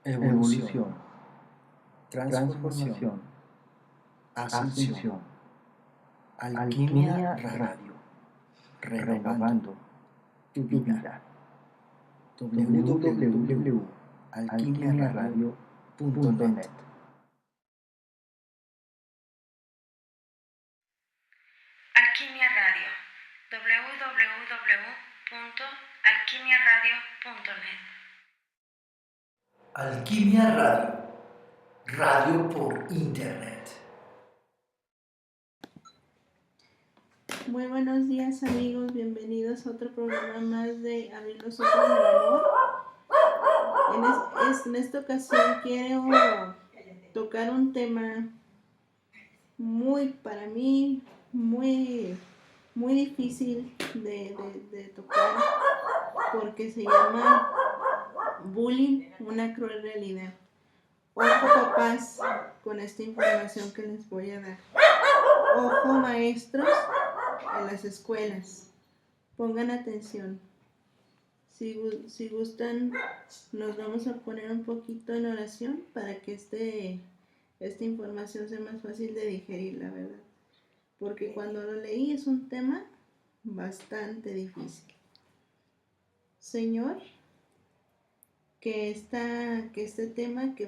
evolución, transformación, transformación, ascensión, ascensión, alquimia radio, renovando renovando tu tu vida. vida. www.alquimiaradio.net. www.alquimiaradio.net. Alquimia Radio. www.alquimiaradio.net. Alquimia Radio, radio por internet. Muy buenos días amigos, bienvenidos a otro programa más de Abrir los Ojos del Amor. En esta ocasión quiero tocar un tema para mí, muy difícil de tocar, porque se llama bullying, una cruel realidad. Ojo papás con esta información que les voy a dar. Ojo maestros en las escuelas, pongan atención. Si gustan, nos vamos a poner un poquito en oración para que esta información sea más fácil de digerir, la verdad. Porque cuando lo leí es un tema bastante difícil. Señor, que este tema que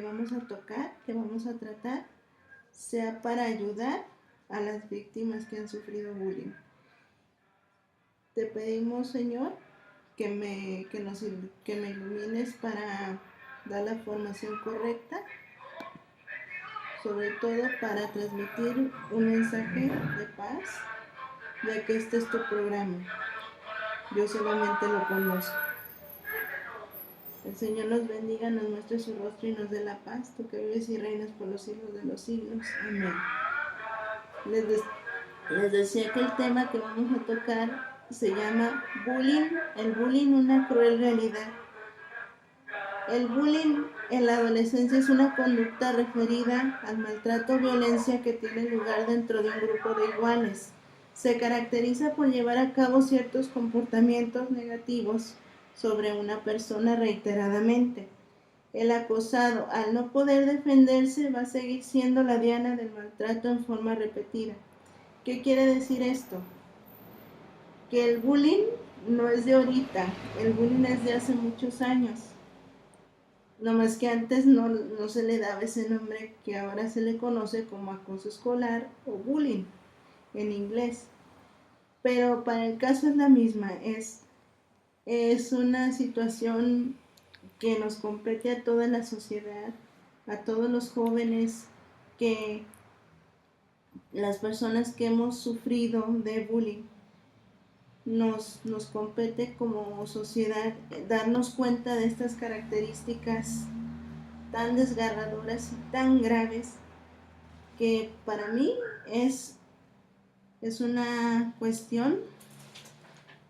vamos a tocar, que vamos a tratar, sea para ayudar a las víctimas que han sufrido bullying. Te pedimos, Señor, que me ilumines para dar la formación correcta, sobre todo para transmitir un mensaje de paz, ya que este es tu programa. Yo solamente lo conozco. El Señor nos bendiga, nos muestre su rostro y nos dé la paz, tú que vives y reinas por los siglos de los siglos. Amén. Les decía que el tema que vamos a tocar se llama bullying, el bullying una cruel realidad. El bullying en la adolescencia es una conducta referida al maltrato o violencia que tiene lugar dentro de un grupo de iguales. Se caracteriza por llevar a cabo ciertos comportamientos negativos sobre una persona reiteradamente. El acosado, al no poder defenderse, va a seguir siendo la diana del maltrato en forma repetida. ¿Qué quiere decir esto? Que el bullying no es de ahorita, el bullying es de hace muchos años. No más que antes no se le daba ese nombre que ahora se le conoce como acoso escolar o bullying en inglés. Pero para el caso es la misma, es una situación que nos compete a toda la sociedad, a todos los jóvenes, que las personas que hemos sufrido de bullying. Nos compete como sociedad darnos cuenta de estas características tan desgarradoras y tan graves, que para mí es una cuestión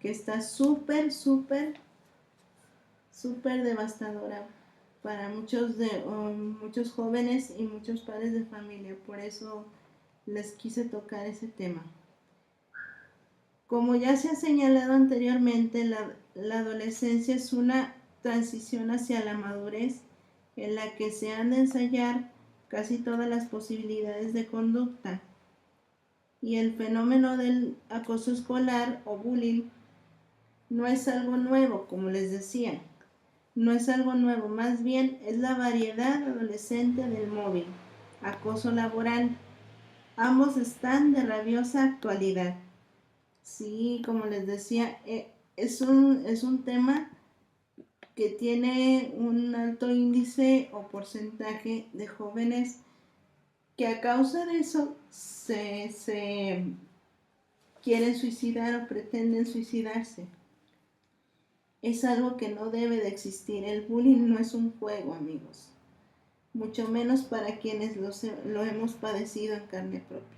que está súper devastadora para muchos jóvenes y muchos padres de familia. Por eso les quise tocar ese tema. Como ya se ha señalado anteriormente, la adolescencia es una transición hacia la madurez en la que se han de ensayar casi todas las posibilidades de conducta. Y el fenómeno del acoso escolar o bullying no es algo nuevo, como les decía. No es algo nuevo, más bien es la variedad adolescente del móvil, acoso laboral. Ambos están de rabiosa actualidad. Sí, como les decía, es un tema que tiene un alto índice o porcentaje de jóvenes que a causa de eso se quieren suicidar o pretenden suicidarse. Es algo que no debe de existir. El bullying no es un juego, amigos, mucho menos para quienes lo hemos padecido en carne propia.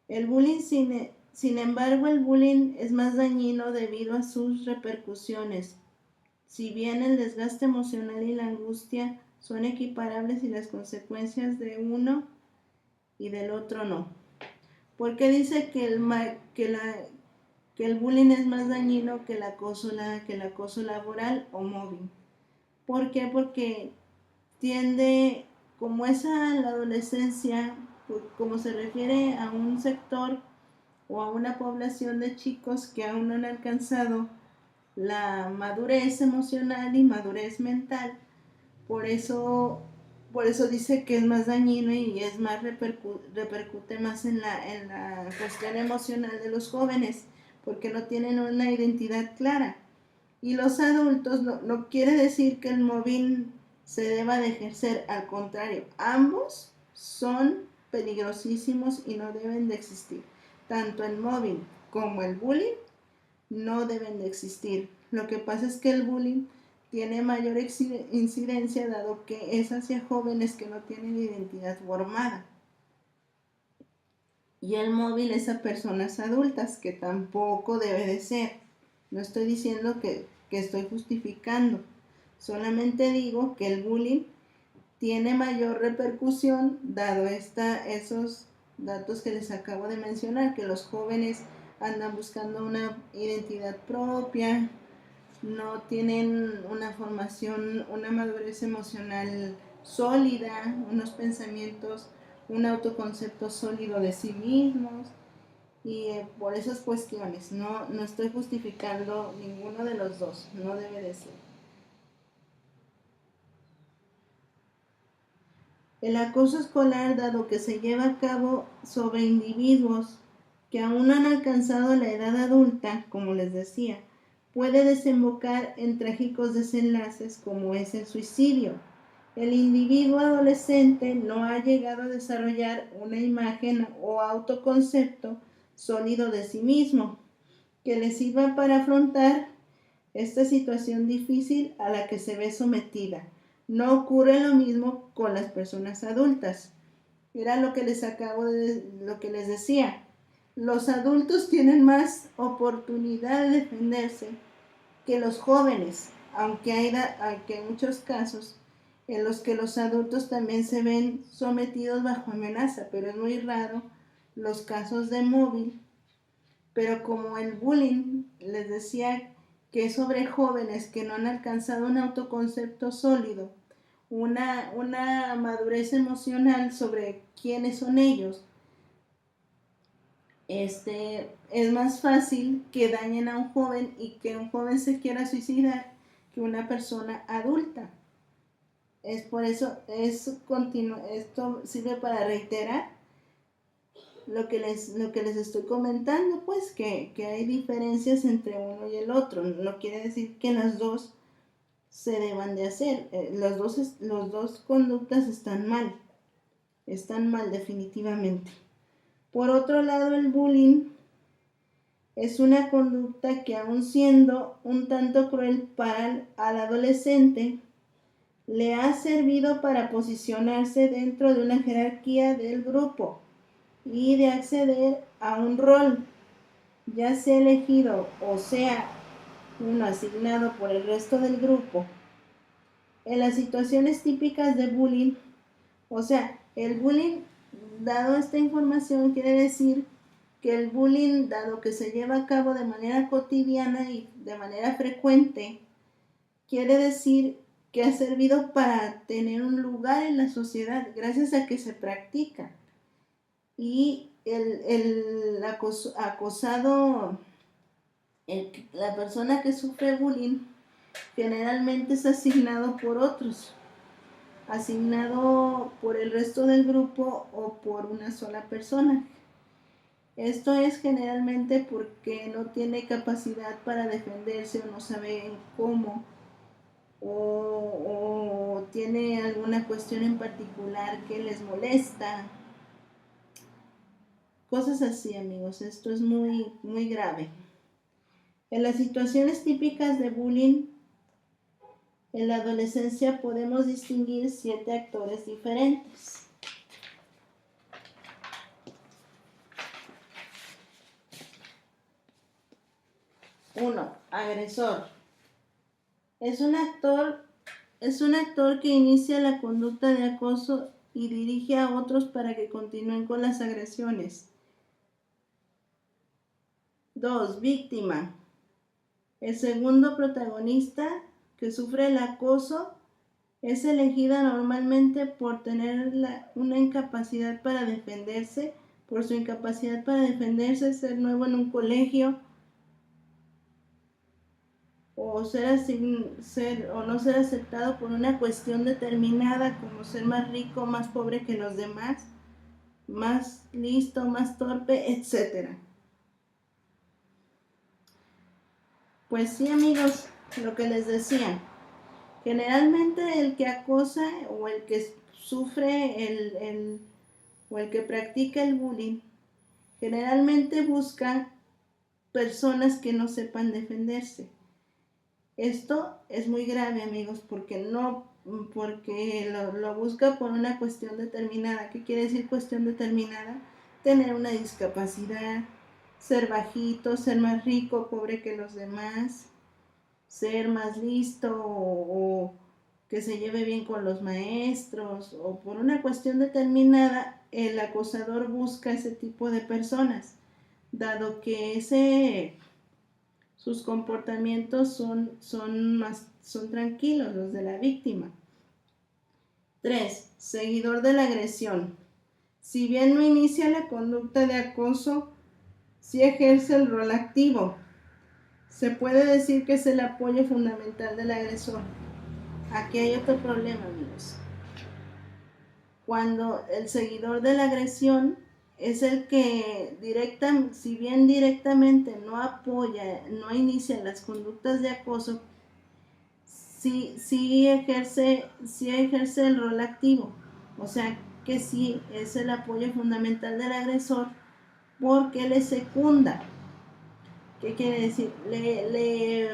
El bullying, sin embargo, el bullying es más dañino debido a sus repercusiones. Si bien el desgaste emocional y la angustia son equiparables y las consecuencias de uno y del otro no. Porque dice que que el bullying es más dañino que el acoso laboral o mobbing. ¿Por qué? Porque tiende, como es a la adolescencia, como se refiere a un sector o a una población de chicos que aún no han alcanzado la madurez emocional y madurez mental, por eso dice que es más dañino y es más repercute más en la cuestión emocional de los jóvenes, porque no tienen una identidad clara. Y los adultos no quiere decir que el mobbing se deba de ejercer, al contrario, ambos son peligrosísimos y no deben de existir. Tanto el mobbing como el bullying no deben de existir. Lo que pasa es que el bullying tiene mayor incidencia dado que es hacia jóvenes que no tienen identidad formada. Y el mobbing es a personas adultas, que tampoco debe de ser. No estoy diciendo que estoy justificando, solamente digo que el bullying tiene mayor repercusión dado esos datos que les acabo de mencionar, que los jóvenes andan buscando una identidad propia, no tienen una formación, una madurez emocional sólida, unos pensamientos, un autoconcepto sólido de sí mismos, y por esas cuestiones no estoy justificando ninguno de los dos, no debe de ser. El acoso escolar, dado que se lleva a cabo sobre individuos que aún no han alcanzado la edad adulta, como les decía, puede desembocar en trágicos desenlaces como es el suicidio. El individuo adolescente no ha llegado a desarrollar una imagen o autoconcepto sólido de sí mismo que le sirva para afrontar esta situación difícil a la que se ve sometida. No ocurre lo mismo con las personas adultas. Era lo que les decía. Los adultos tienen más oportunidad de defenderse que los jóvenes, aunque hay muchos casos en los que los adultos también se ven sometidos bajo amenaza, pero es muy raro los casos de mobbing. Pero como el bullying, les decía que es sobre jóvenes que no han alcanzado un autoconcepto sólido, una madurez emocional sobre quiénes son ellos, es más fácil que dañen a un joven y que un joven se quiera suicidar que una persona adulta. Es por eso, esto sirve para reiterar lo que les estoy comentando, pues que hay diferencias entre uno y el otro. No quiere decir que las dos se deban de hacer. Las dos conductas están mal definitivamente. Por otro lado, el bullying es una conducta que, aun siendo un tanto cruel para al adolescente, le ha servido para posicionarse dentro de una jerarquía del grupo y de acceder a un rol, ya sea elegido o sea uno asignado por el resto del grupo. En las situaciones típicas de bullying, o sea, el bullying, dado esta información, quiere decir que el bullying, dado que se lleva a cabo de manera cotidiana y de manera frecuente, quiere decir que ha servido para tener un lugar en la sociedad gracias a que se practica. Y el acosado, la persona que sufre bullying, generalmente es asignado por otros, asignado por el resto del grupo o por una sola persona. Esto es generalmente porque no tiene capacidad para defenderse o no sabe cómo, o tiene alguna cuestión en particular que les molesta. Cosas así, amigos. Esto es muy, muy grave. En las situaciones típicas de bullying en la adolescencia podemos distinguir 7 actores diferentes. 1. Agresor. Es un actor que inicia la conducta de acoso y dirige a otros para que continúen con las agresiones. 2. Víctima. El segundo protagonista que sufre el acoso es elegida normalmente por tener una incapacidad para defenderse, por su incapacidad para defenderse, ser nuevo en un colegio, o no ser aceptado por una cuestión determinada, como ser más rico, más pobre que los demás, más listo, más torpe, etc. Pues sí, amigos, lo que les decía, generalmente el que acosa o el que sufre o el que practica el bullying, generalmente busca personas que no sepan defenderse. Esto es muy grave, amigos, porque lo busca por una cuestión determinada. ¿Qué quiere decir cuestión determinada? Tener una discapacidad, ser bajito, ser más rico, pobre que los demás, ser más listo o que se lleve bien con los maestros, o por una cuestión determinada, el acosador busca ese tipo de personas, dado que sus comportamientos son tranquilos, los de la víctima. 3. Seguidor de la agresión. Si bien no inicia la conducta de acoso, sí ejerce el rol activo. Se puede decir que es el apoyo fundamental del agresor. Aquí hay otro problema, amigos. Cuando el seguidor de la agresión es el que si bien directamente no apoya, no inicia las conductas de acoso, sí ejerce el rol activo. O sea que sí es el apoyo fundamental del agresor porque le secunda. ¿Qué quiere decir? Le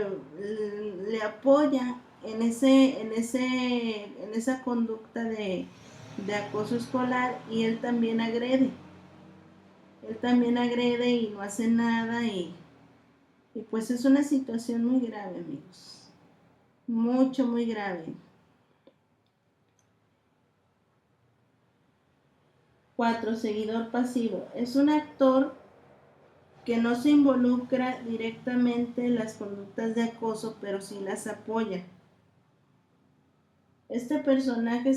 apoya en esa conducta de acoso escolar, y él también agrede. Él también agrede y no hace nada, y pues es una situación muy grave, amigos. Muy grave. 4. Seguidor pasivo. Es un actor que no se involucra directamente en las conductas de acoso, pero sí las apoya. Este personaje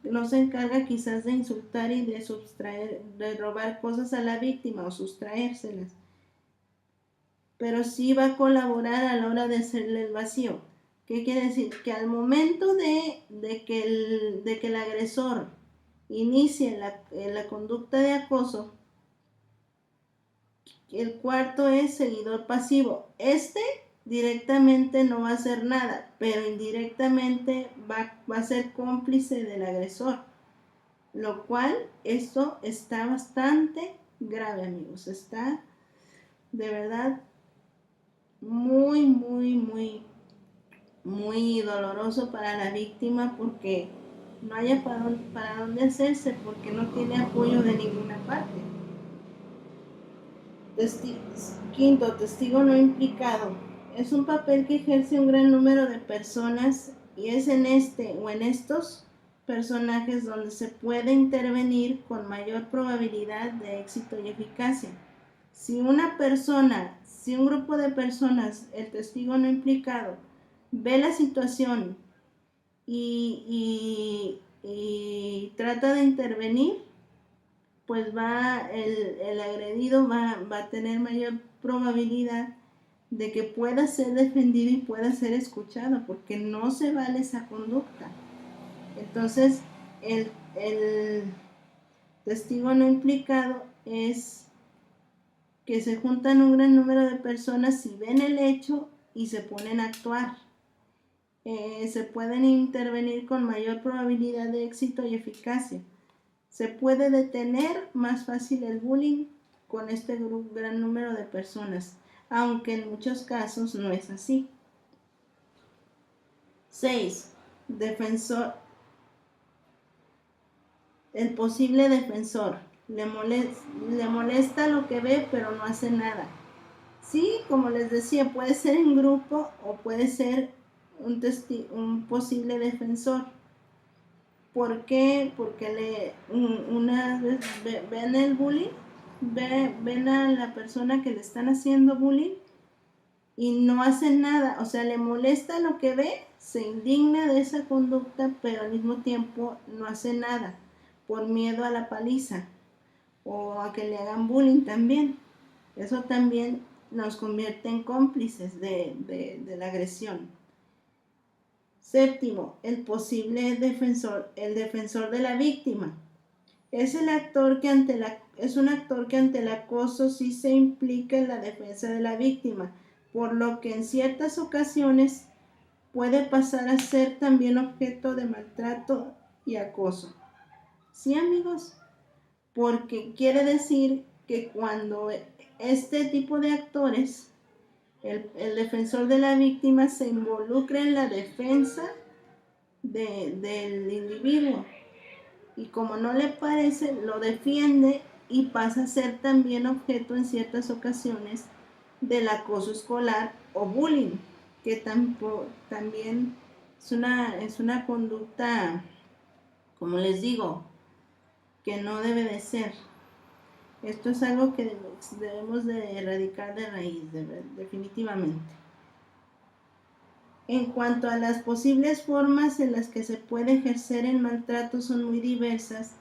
no se encarga quizás de insultar y de robar cosas a la víctima o sustraérselas, pero sí va a colaborar a la hora de hacerle el vacío. ¿Qué quiere decir? Que al momento de que el agresor inicie la conducta de acoso, el cuarto es seguidor pasivo. Directamente no va a hacer nada, pero indirectamente va a ser cómplice del agresor, lo cual esto está bastante grave, amigos. Está de verdad muy doloroso para la víctima, porque no haya para dónde hacerse, porque no tiene apoyo de ninguna parte. Quinto, testigo no implicado. Es un papel que ejerce un gran número de personas, y es en estos personajes donde se puede intervenir con mayor probabilidad de éxito y eficacia. Si un grupo de personas, el testigo no implicado, ve la situación y trata de intervenir, pues el agredido va a tener mayor probabilidad de que pueda ser defendido y pueda ser escuchado, porque no se vale esa conducta. Entonces, el testigo no implicado es que se juntan un gran número de personas y ven el hecho y se ponen a actuar. Se pueden intervenir con mayor probabilidad de éxito y eficacia. Se puede detener más fácil el bullying con este gran número de personas, aunque en muchos casos no es así. 6. Defensor. El posible defensor. Le molesta lo que ve, pero no hace nada. Sí, como les decía, puede ser en grupo o puede ser un posible defensor. ¿Por qué? Porque una vez ven el bullying ven a la persona que le están haciendo bullying y no hacen nada, o sea, le molesta lo que ve, se indigna de esa conducta, pero al mismo tiempo no hace nada por miedo a la paliza o a que le hagan bullying también. Eso también nos convierte en cómplices de la agresión. Séptimo, el posible defensor, el defensor de la víctima. Es un actor que ante el acoso sí se implica en la defensa de la víctima, por lo que en ciertas ocasiones puede pasar a ser también objeto de maltrato y acoso. ¿Sí, amigos? Porque quiere decir que cuando este tipo de actores, el defensor de la víctima, se involucra en la defensa del individuo y como no le parece, lo defiende y pasa a ser también objeto en ciertas ocasiones del acoso escolar o bullying, que también es una conducta, como les digo, que no debe de ser. Esto es algo que debemos de erradicar de raíz, definitivamente. En cuanto a las posibles formas en las que se puede ejercer el maltrato son muy diversas,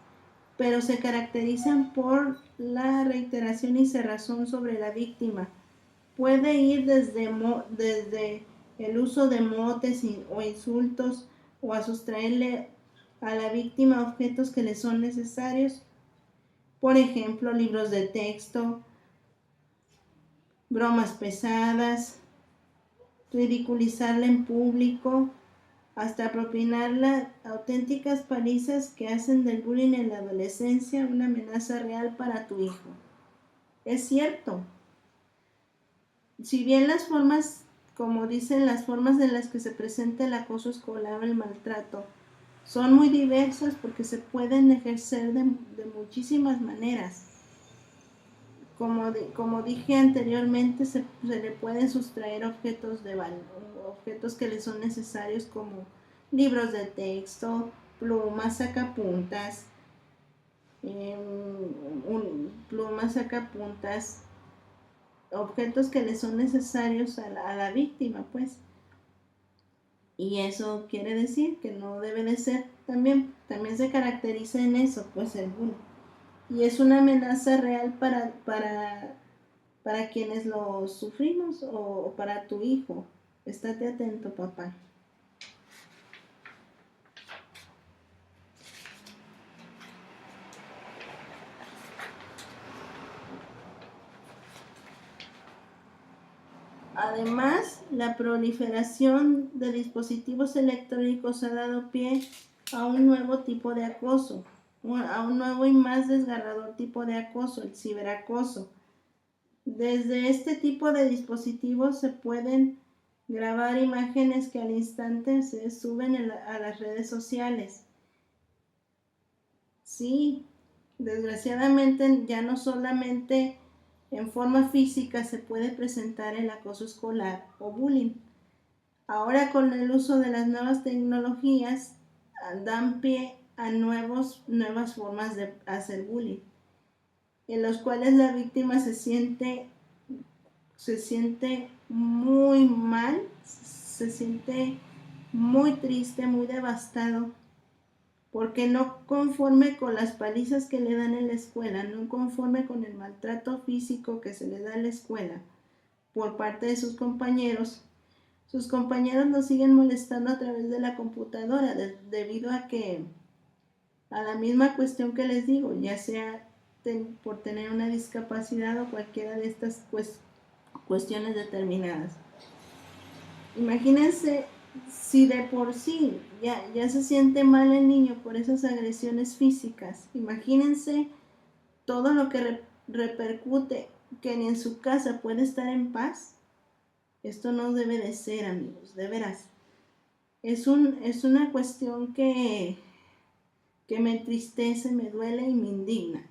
pero se caracterizan por la reiteración y cerrazón sobre la víctima. Puede ir desde el uso de motes o insultos o a sustraerle a la víctima objetos que le son necesarios, por ejemplo, libros de texto, bromas pesadas, ridiculizarla en público, hasta propinarle auténticas palizas que hacen del bullying en la adolescencia una amenaza real para tu hijo. Es cierto. Si bien las formas, como dicen, las formas en las que se presenta el acoso escolar o el maltrato son muy diversas porque se pueden ejercer de muchísimas maneras. Como dije anteriormente, se le pueden sustraer objetos que le son necesarios como libros de texto, plumas, sacapuntas, objetos que le son necesarios a la víctima, pues. Y eso quiere decir que no debe de ser, también se caracteriza en eso, pues el bullying. Y es una amenaza real para quienes lo sufrimos o para tu hijo. Estate atento, papá. Además, la proliferación de dispositivos electrónicos ha dado pie a un nuevo tipo de acoso, a un nuevo y más desgarrador tipo de acoso, el ciberacoso. Desde este tipo de dispositivos se pueden grabar imágenes que al instante se suben a las redes sociales. Sí, desgraciadamente ya no solamente en forma física se puede presentar el acoso escolar o bullying. Ahora con el uso de las nuevas tecnologías dan pie a nuevas formas de hacer bullying, en los cuales la víctima se siente muy mal, se siente muy triste, muy devastado, porque no conforme con las palizas que le dan en la escuela, no conforme con el maltrato físico que se le da en la escuela por parte de sus compañeros lo siguen molestando a través de la computadora, debido a la misma cuestión que les digo, ya sea por tener una discapacidad o cualquiera de estas cuestiones determinadas. Imagínense si de por sí ya se siente mal el niño por esas agresiones físicas. Imagínense todo lo que repercute, que ni en su casa puede estar en paz. Esto no debe de ser, amigos, de veras. Es una cuestión que me entristece, me duele y me indigna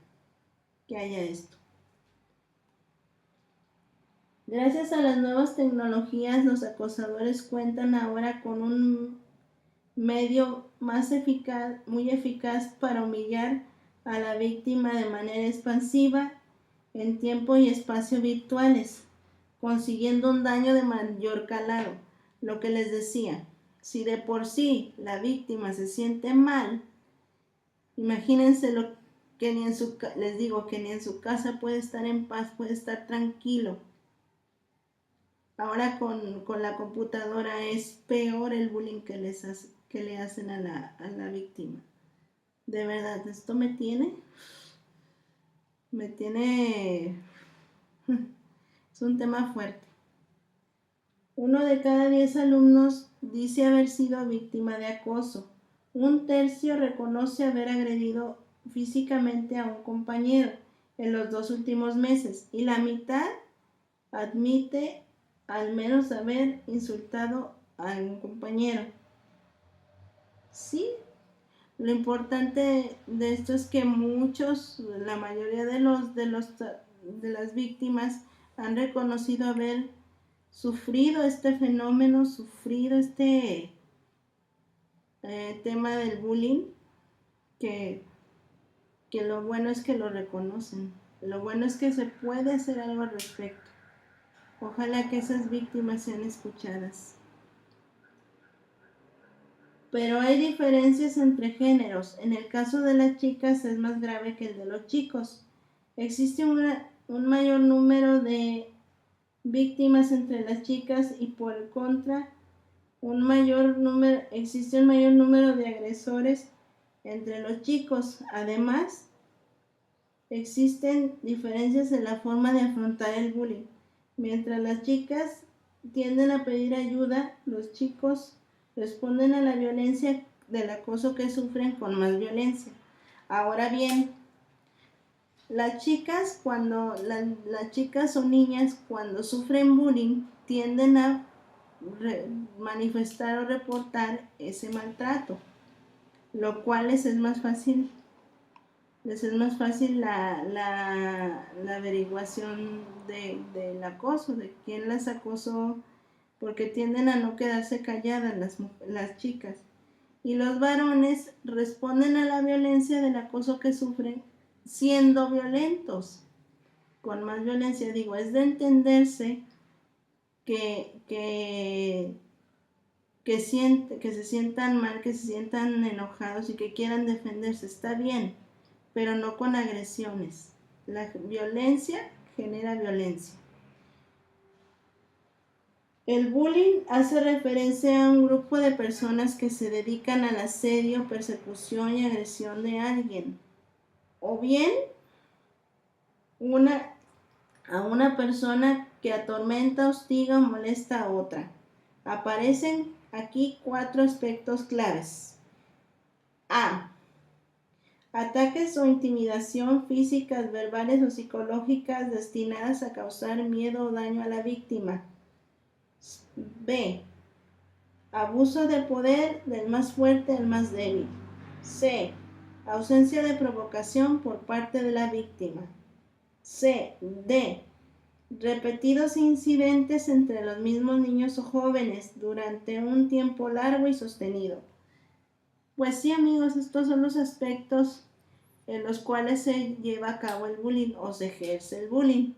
que haya esto. Gracias a las nuevas tecnologías, los acosadores cuentan ahora con un medio más muy eficaz para humillar a la víctima de manera expansiva en tiempo y espacio virtuales, consiguiendo un daño de mayor calado. Lo que les decía, si de por sí la víctima se siente mal, imagínense lo que les digo que ni en su casa puede estar en paz, puede estar tranquilo. Ahora con la computadora es peor el bullying que le hacen a la víctima. De verdad, esto me tiene, es un tema fuerte. 1 de cada 10 alumnos dice haber sido víctima de acoso. 1/3 reconoce haber agredido físicamente a un compañero en los 2 últimos meses y la mitad admite al menos haber insultado a un compañero. Sí, lo importante de esto es que la mayoría de las víctimas han reconocido haber sufrido este fenómeno, sufrido este tema del bullying, que lo bueno es que lo reconocen, lo bueno es que se puede hacer algo al respecto. Ojalá que esas víctimas sean escuchadas. Pero hay diferencias entre géneros. En el caso de las chicas es más grave que el de los chicos. Existe un mayor número de víctimas entre las chicas y por el contra existe un mayor número de agresores entre los chicos. Además, existen diferencias en la forma de afrontar el bullying. Mientras las chicas tienden a pedir ayuda, los chicos responden a la violencia del acoso que sufren con más violencia. Ahora bien, las chicas o niñas cuando sufren bullying tienden a manifestar o reportar ese maltrato, lo cual les es más fácil la averiguación del acoso, de quién las acosó, porque tienden a no quedarse calladas las chicas. Y los varones responden a la violencia del acoso que sufren siendo violentos, con más violencia. Digo, es de entenderse que se sientan mal, que se sientan enojados y que quieran defenderse, está bien, pero no con agresiones. La violencia genera violencia. El bullying hace referencia a un grupo de personas que se dedican al asedio, persecución y agresión de alguien, o bien a una persona que atormenta, hostiga o molesta a otra. Aparecen aquí 4 aspectos claves. A. Ataques o intimidación físicas, verbales o psicológicas destinadas a causar miedo o daño a la víctima. B. Abuso de poder del más fuerte al más débil. C. Ausencia de provocación por parte de la víctima. D. Repetidos incidentes entre los mismos niños o jóvenes durante un tiempo largo y sostenido. Pues sí, amigos, estos son los aspectos en los cuales se lleva a cabo el bullying o se ejerce el bullying.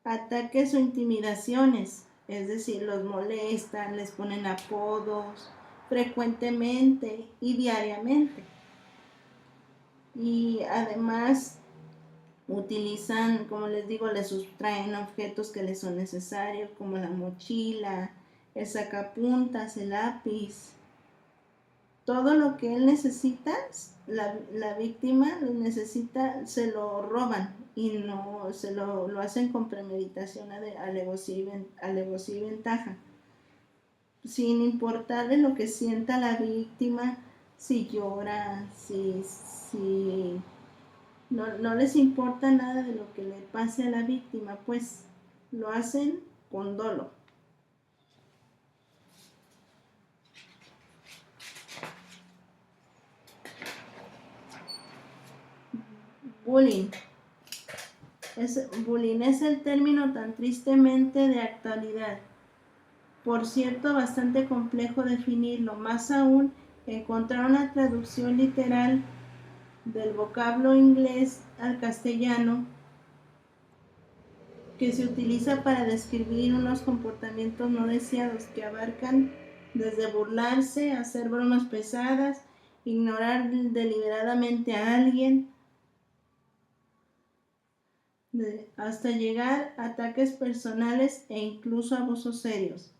Ataques o intimidaciones, es decir, los molestan, les ponen apodos frecuentemente y diariamente. Y además utilizan, como les digo, les sustraen objetos que les son necesarios, como la mochila, el sacapuntas, el lápiz. Todo lo que él necesita, la víctima lo necesita, se lo roban y no se lo hacen con premeditación, alevosía y ventaja, sin importarle lo que sienta la víctima, si llora, si no les importa nada de lo que le pase a la víctima, pues lo hacen con dolo. Bullying. Bullying es el término tan tristemente de actualidad. Por cierto, bastante complejo definirlo, más aún encontrar una traducción literal del vocablo inglés al castellano que se utiliza para describir unos comportamientos no deseados que abarcan desde burlarse, hacer bromas pesadas, ignorar deliberadamente a alguien, hasta llegar a ataques personales e incluso abusos serios.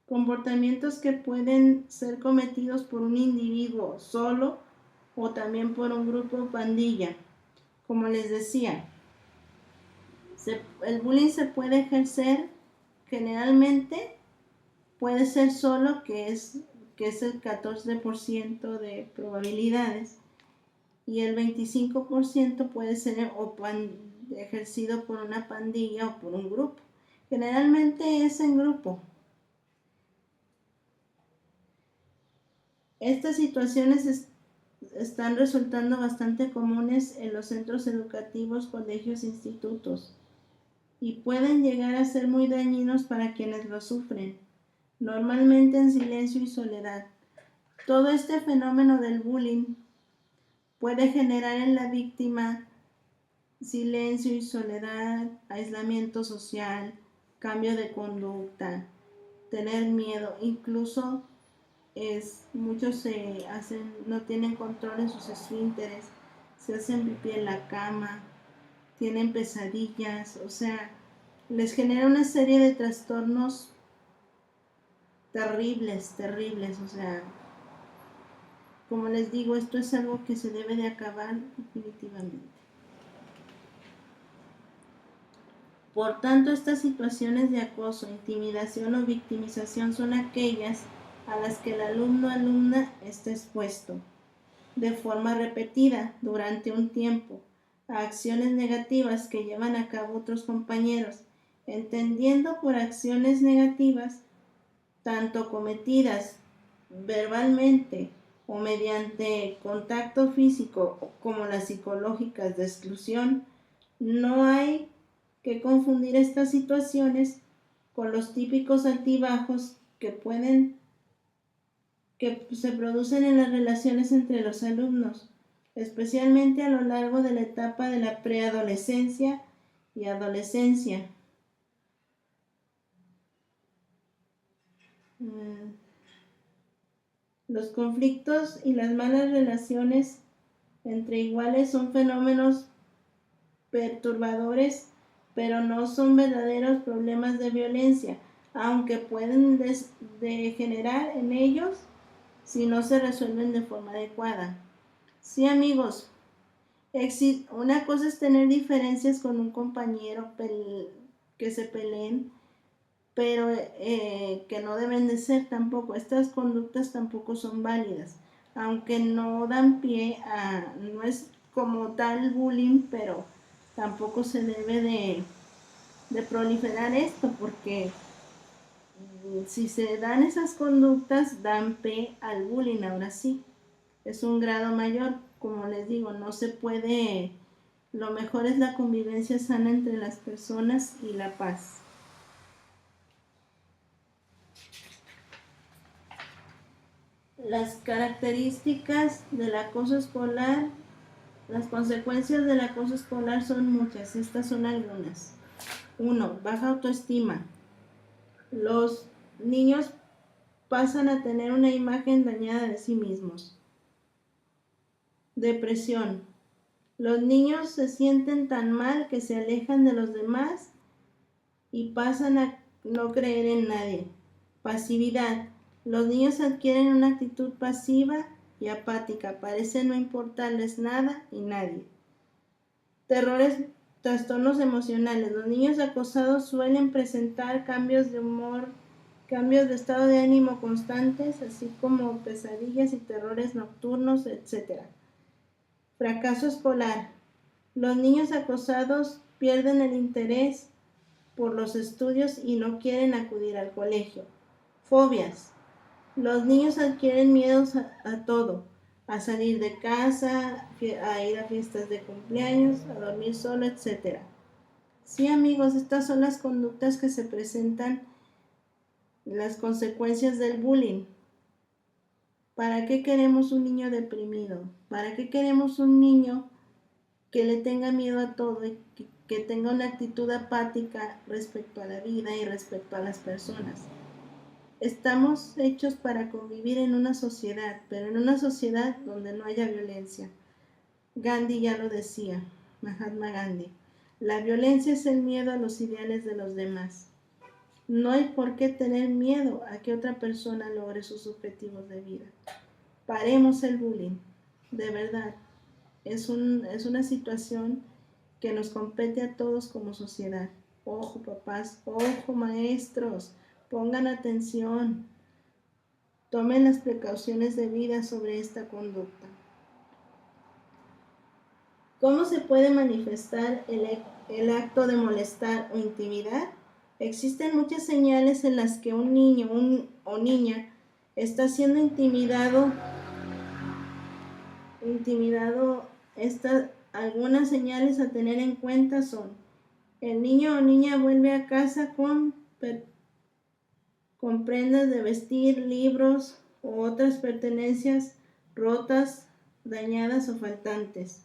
Comportamientos que pueden ser cometidos por un individuo solo o también por un grupo o pandilla. Como les decía, el bullying se puede ejercer generalmente, puede ser solo, que es el 14% de probabilidades, y el 25% puede ser ejercido por una pandilla o por un grupo. Generalmente es en grupo. Estas situaciones están resultando bastante comunes en los centros educativos, colegios e institutos, y pueden llegar a ser muy dañinos para quienes lo sufren, normalmente en silencio y soledad. Todo este fenómeno del bullying puede generar en la víctima silencio y soledad, aislamiento social, cambio de conducta, tener miedo, incluso muchos no tienen control en sus esfínteres, se hacen pipí en la cama, tienen pesadillas, o sea, les genera una serie de trastornos terribles, o sea, como les digo, esto es algo que se debe de acabar definitivamente. Por tanto, estas situaciones de acoso, intimidación o victimización son aquellas a las que el alumno o alumna está expuesto de forma repetida durante un tiempo a acciones negativas que llevan a cabo otros compañeros, entendiendo por acciones negativas tanto cometidas verbalmente o mediante contacto físico como las psicológicas de exclusión. No hay que confundir estas situaciones con los típicos altibajos que se producen en las relaciones entre los alumnos, especialmente a lo largo de la etapa de la preadolescencia y adolescencia. Los conflictos y las malas relaciones entre iguales son fenómenos perturbadores, pero no son verdaderos problemas de violencia, aunque pueden degenerar en ellos si no se resuelven de forma adecuada. Sí, amigos, una cosa es tener diferencias con un compañero, que se peleen, pero que no deben de ser tampoco. Estas conductas tampoco son válidas, aunque no dan pie no es como tal bullying, pero tampoco se debe de proliferar esto, porque si se dan esas conductas, dan pie al bullying. Ahora sí, es un grado mayor. Como les digo, no se puede, lo mejor es la convivencia sana entre las personas y la paz. Las características del acoso escolar, las consecuencias del acoso escolar son muchas. Estas son algunas. 1. Baja autoestima. Los niños pasan a tener una imagen dañada de sí mismos. Depresión. Los niños se sienten tan mal que se alejan de los demás y pasan a no creer en nadie. Pasividad. Los niños adquieren una actitud pasiva y apática, parece no importarles nada y nadie. Trastornos emocionales. Los niños acosados suelen presentar cambios de humor, cambios de estado de ánimo constantes, así como pesadillas y terrores nocturnos, etc. Fracaso escolar. Los niños acosados pierden el interés por los estudios y no quieren acudir al colegio. Fobias. Los niños adquieren miedos a todo, a salir de casa, a ir a fiestas de cumpleaños, a dormir solo, etc. Sí, amigos, estas son las conductas que se presentan, las consecuencias del bullying. ¿Para qué queremos un niño deprimido? ¿Para qué queremos un niño que le tenga miedo a todo y que tenga una actitud apática respecto a la vida y respecto a las personas. Estamos hechos para convivir en una sociedad, pero en una sociedad donde no haya violencia. Gandhi ya lo decía, Mahatma Gandhi. La violencia es el miedo a los ideales de los demás. No hay por qué tener miedo a que otra persona logre sus objetivos de vida. Paremos el bullying. De verdad, es una situación que nos compete a todos como sociedad. Ojo, papás, ojo, maestros, pongan atención. Tomen las precauciones debidas sobre esta conducta. ¿Cómo se puede manifestar el acto de molestar o intimidar? Existen muchas señales en las que un niño o niña está siendo intimidado. Algunas señales a tener en cuenta son: el niño o niña vuelve a casa con prendas de vestir, libros u otras pertenencias rotas, dañadas o faltantes.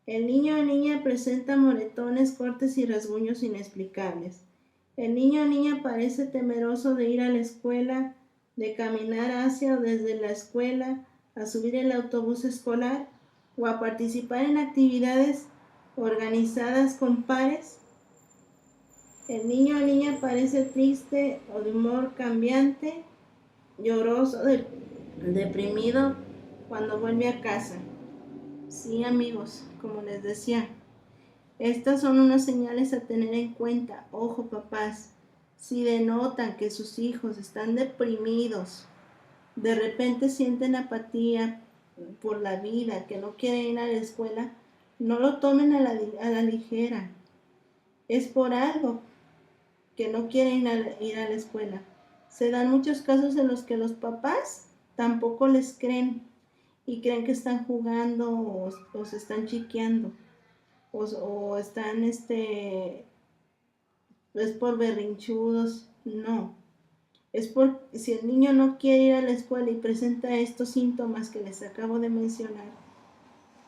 El niño o niña presenta moretones, cortes y rasguños inexplicables. El niño o niña parece temeroso de ir a la escuela, de caminar hacia o desde la escuela, a subir el autobús escolar o a participar en actividades organizadas con pares. El niño o niña parece triste o de humor cambiante, lloroso, deprimido cuando vuelve a casa. Sí, amigos, como les decía, estas son unas señales a tener en cuenta. Ojo, papás, si denotan que sus hijos están deprimidos, de repente sienten apatía por la vida, que no quieren ir a la escuela, no lo tomen a la ligera. Es por algo que no quieren ir a la escuela. Se dan muchos casos en los que los papás tampoco les creen y creen que están jugando o se están chiqueando o están es por berrinchudos. No, es por si el niño no quiere ir a la escuela y presenta estos síntomas que les acabo de mencionar,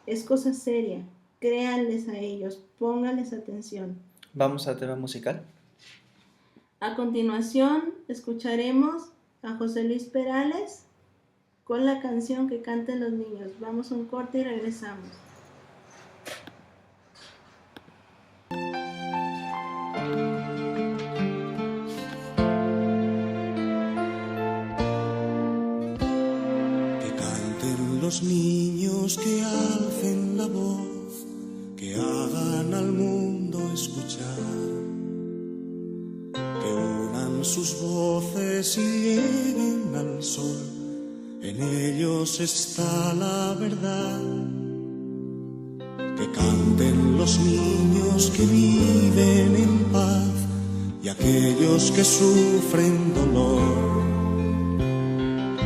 es cosa seria. Créanles a ellos, pónganles atención. Vamos al tema musical. A continuación escucharemos a José Luis Perales con la canción que canten los niños. Vamos a un corte y regresamos. Que canten los niños, que alcen la voz, que hagan al mundo escuchar, que unan sus voces y lleguen al sol. En ellos está la verdad. Que canten los niños que viven en paz y aquellos que sufren dolor.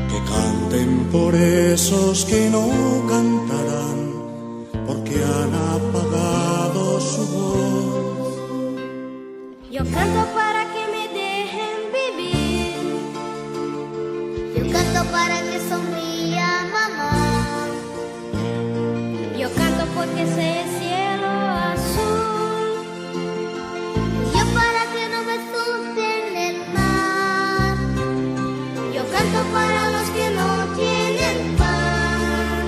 Que canten por esos que no cantarán porque han apagado su voz. Yo canto para que me dejen vivir. Yo canto para que sonría mamá. Yo canto porque ese cielo azul. Yo para que no me asusten el mar. Yo canto para los que no tienen pan.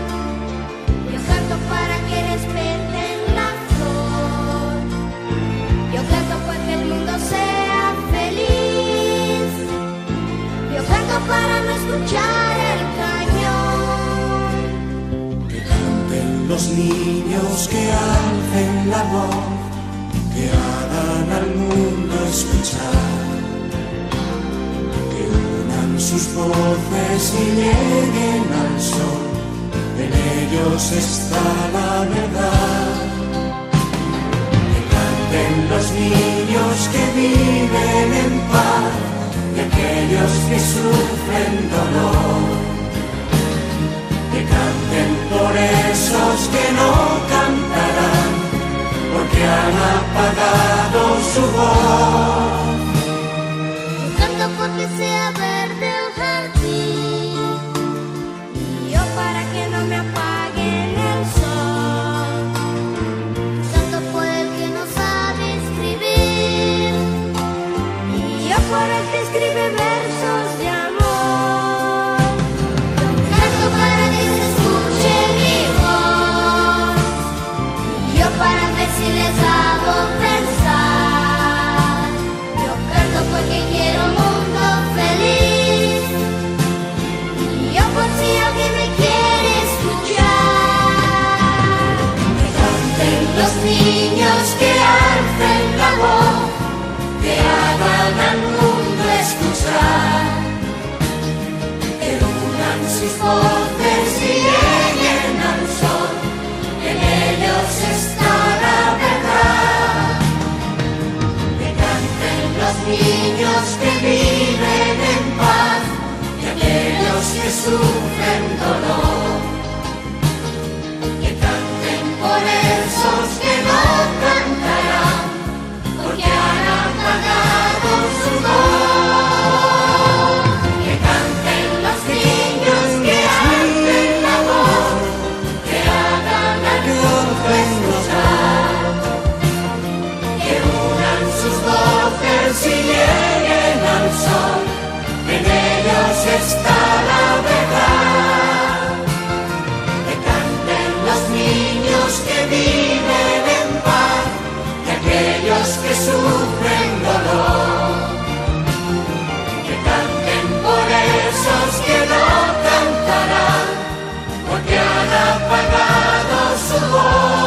Yo canto para que respeten la flor. Yo canto para que el mundo sea feliz. Yo canto para no escuchar el cañón. Que canten los niños, que alcen la voz, que hagan al mundo escuchar, que unan sus voces y lleguen al sol. En ellos está la verdad. Que canten los niños que viven en paz y aquellos que sufren dolor. Que canten por esos que no cantarán porque han apagado su voz. Yo canto porque sea verde el jardín. Y yo para que no me apaguen el sol. Canto por el que no te escribe versos de amor. Yo canto para que se escuche mi voz, yo para ver si les hago pensar. Yo canto porque quiero un mundo feliz, y yo por si alguien me quiere escuchar. Que canten los niños, que alcen la voz, que hagan al mundo escuchar, que unan sus voces y lleguen al sol, en ellos está la verdad. Que canten los niños, que viven en paz, y aquellos que sufren dolor. Que canten por esos que no cantarán, porque han apagado su voz. Que canten los niños, que alcen la voz, que hagan al mundo escuchar, que unan sus voces y lleguen al sol, en ellos está la verdad. Que canten los niños, que viven en paz, y aquellos que sufren dolor. Que canten por esos que no cantarán, porque han apagado su voz.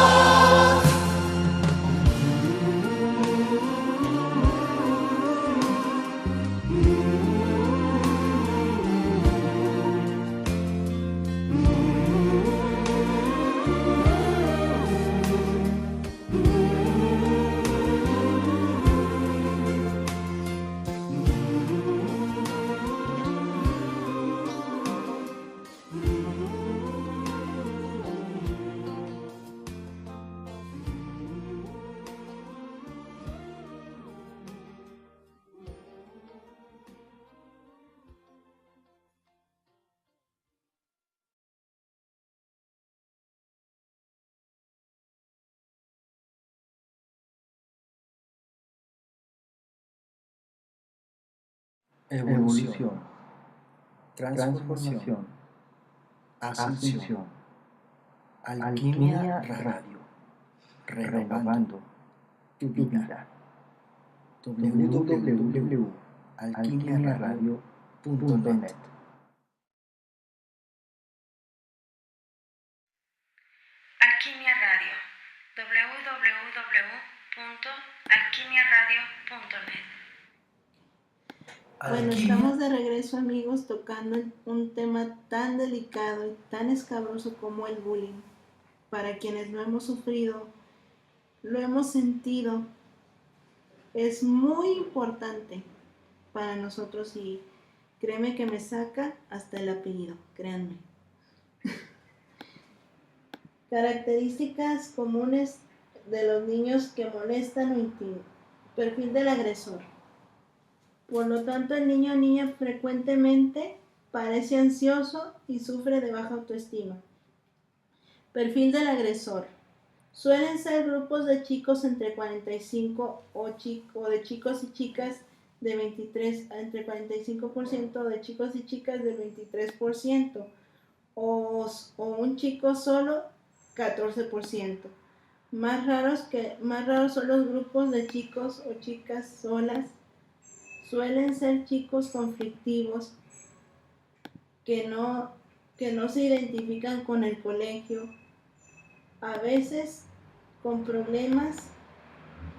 Evolución, transformación, ascensión, alquimia radio, renovando tu vida. www.alquimiaradio.net. Alquimia Radio. www.alquimiaradio.net. Bueno, estamos de regreso, amigos, tocando un tema tan delicado y tan escabroso como el bullying. Para quienes lo hemos sufrido, lo hemos sentido, es muy importante para nosotros y créeme que me saca hasta el apellido, créanme. Características comunes de los niños que molestan o intimidan. Perfil del agresor. Por lo tanto, el niño o niña frecuentemente parece ansioso y sufre de baja autoestima. Perfil del agresor. Suelen ser grupos de chicos entre 45 o de chicos y chicas de 23, entre 45% de chicos y chicas del 23%, o un chico solo 14%. Más raros son los grupos de chicos o chicas solas. Suelen ser chicos conflictivos que no se identifican con el colegio, a veces con problemas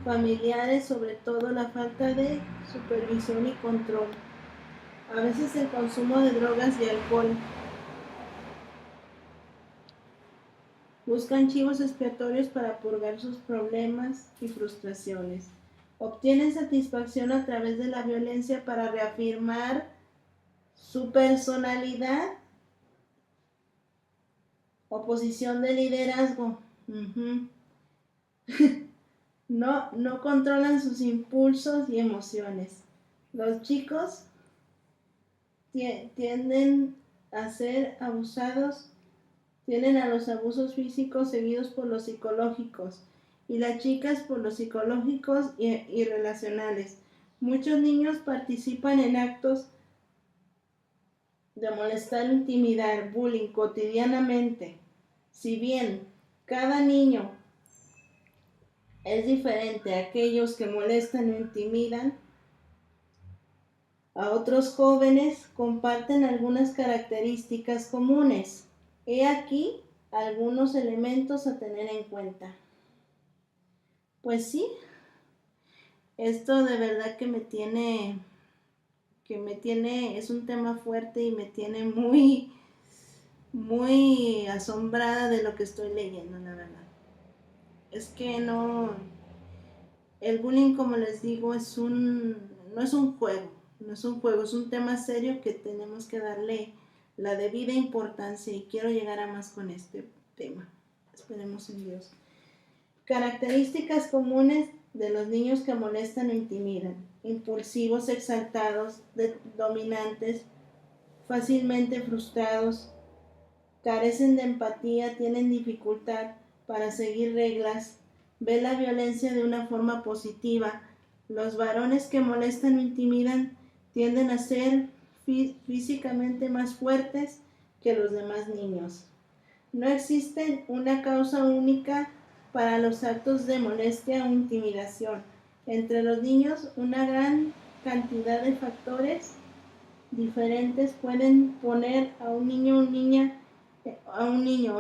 familiares, sobre todo la falta de supervisión y control, a veces el consumo de drogas y alcohol. Buscan chivos expiatorios para purgar sus problemas y frustraciones. Obtienen satisfacción a través de la violencia para reafirmar su personalidad o posición de liderazgo. No controlan sus impulsos y emociones. Los chicos tienden a ser abusados, tienden a los abusos físicos seguidos por los psicológicos, y las chicas por los psicológicos y relacionales. Muchos niños participan en actos de molestar o intimidar, bullying cotidianamente. Si bien cada niño es diferente a aquellos que molestan o intimidan a otros jóvenes, comparten algunas características comunes. He aquí algunos elementos a tener en cuenta. Pues sí, esto de verdad que me tiene, es un tema fuerte y me tiene muy, muy asombrada de lo que estoy leyendo, la verdad. Es que no, el bullying, como les digo, no es un juego, es un tema serio que tenemos que darle la debida importancia y quiero llegar a más con este tema. Esperemos en Dios. Características comunes de los niños que molestan o intimidan: impulsivos, exaltados, dominantes, fácilmente frustrados, carecen de empatía, tienen dificultad para seguir reglas, ven la violencia de una forma positiva. Los varones que molestan o intimidan tienden a ser físicamente más fuertes que los demás niños. No existe una causa única para los actos de molestia o intimidación. Entre los niños, una gran cantidad de factores diferentes pueden poner a un niño o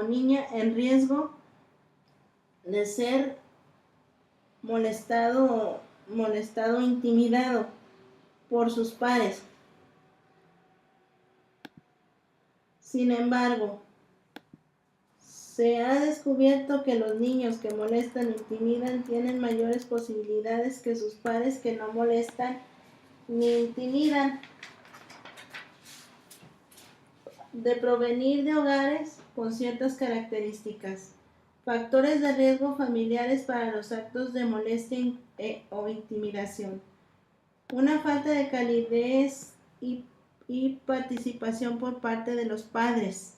niña en riesgo de ser molestado o intimidado por sus pares. Sin embargo, se ha descubierto que los niños que molestan e intimidan tienen mayores posibilidades que sus pares que no molestan ni intimidan de provenir de hogares con ciertas características. Factores de riesgo familiares para los actos de molestia o intimidación: una falta de calidez y participación por parte de los padres,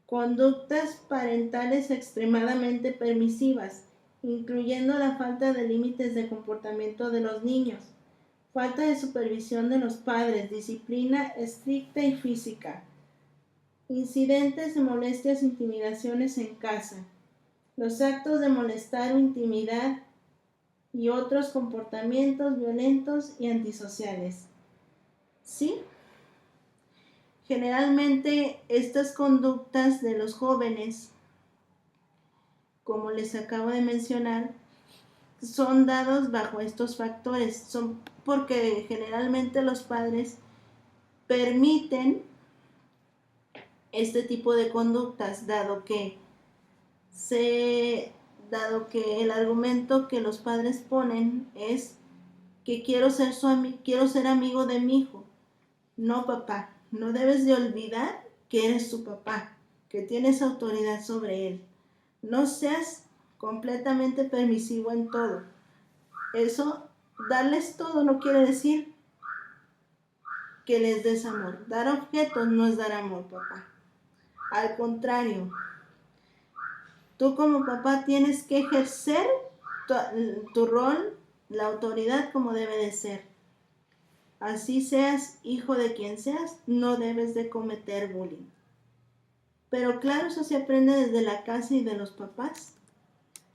conductas parentales extremadamente permisivas, incluyendo la falta de límites de comportamiento de los niños, falta de supervisión de los padres, disciplina estricta y física, incidentes de molestias e intimidaciones en casa, los actos de molestar o intimidar y otros comportamientos violentos y antisociales. ¿Sí? Generalmente estas conductas de los jóvenes, como les acabo de mencionar, son dados bajo estos factores. Son porque generalmente los padres permiten este tipo de conductas, dado que el argumento que los padres ponen es que quiero ser amigo de mi hijo. No, papá, no debes de olvidar que eres su papá, que tienes autoridad sobre él. No seas completamente permisivo en todo. Eso, darles todo no quiere decir que les des amor. Dar objetos no es dar amor, papá. Al contrario, tú como papá tienes que ejercer tu rol, la autoridad como debe de ser. Así seas hijo de quien seas, no debes de cometer bullying. Pero claro, eso se aprende desde la casa y de los papás.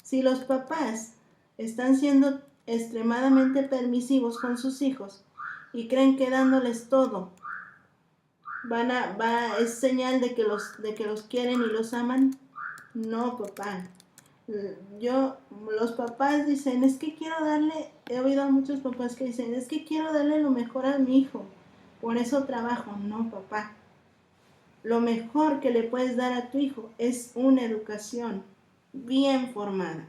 Si los papás están siendo extremadamente permisivos con sus hijos y creen que dándoles todo es señal de que los quieren y los aman, no, papá. Los papás dicen, es que quiero darle, he oído a muchos papás que dicen, es que quiero darle lo mejor a mi hijo, por eso trabajo. No, papá. Lo mejor que le puedes dar a tu hijo es una educación bien formada.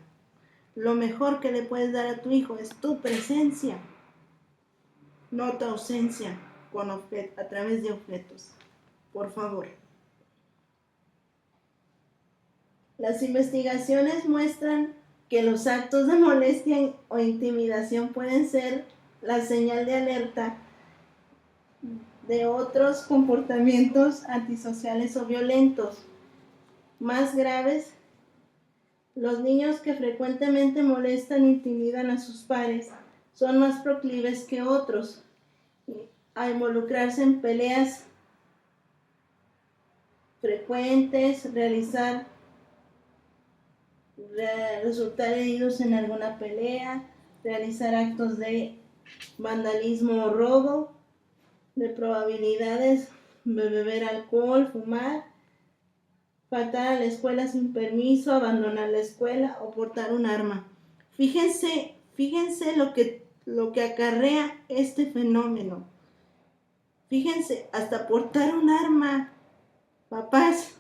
Lo mejor que le puedes dar a tu hijo es tu presencia, no tu ausencia a través de objetos. Por favor. Las investigaciones muestran que los actos de molestia o intimidación pueden ser la señal de alerta de otros comportamientos antisociales o violentos. Más graves, los niños que frecuentemente molestan e intimidan a sus pares son más proclives que otros a involucrarse en peleas frecuentes, resultar heridos en alguna pelea, realizar actos de vandalismo o robo, de probabilidades de beber alcohol, fumar, faltar a la escuela sin permiso, abandonar la escuela o portar un arma. Fíjense lo que acarrea este fenómeno. Fíjense, hasta portar un arma. Papás,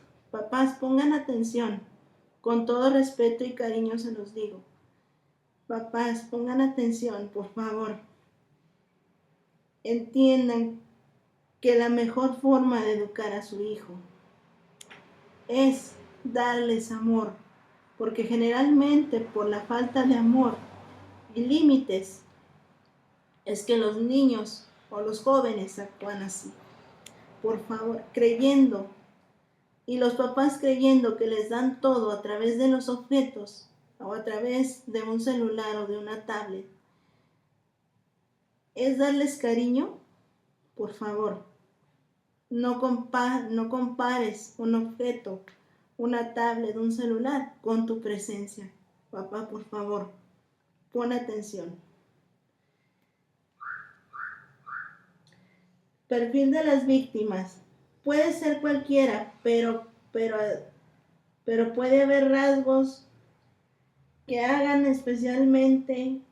pongan atención. Con todo respeto y cariño se los digo. Papás, pongan atención, por favor. Entiendan que la mejor forma de educar a su hijo es darles amor, porque generalmente por la falta de amor y límites es que los niños o los jóvenes actúan así. Por favor, creyendo, y los papás creyendo que les dan todo a través de los objetos o a través de un celular o de una tablet, es darles cariño. Por favor, no compares un objeto, una tablet, un celular con tu presencia. Papá, por favor, pon atención. Perfil de las víctimas. Puede ser cualquiera, pero puede haber rasgos que hagan especialmente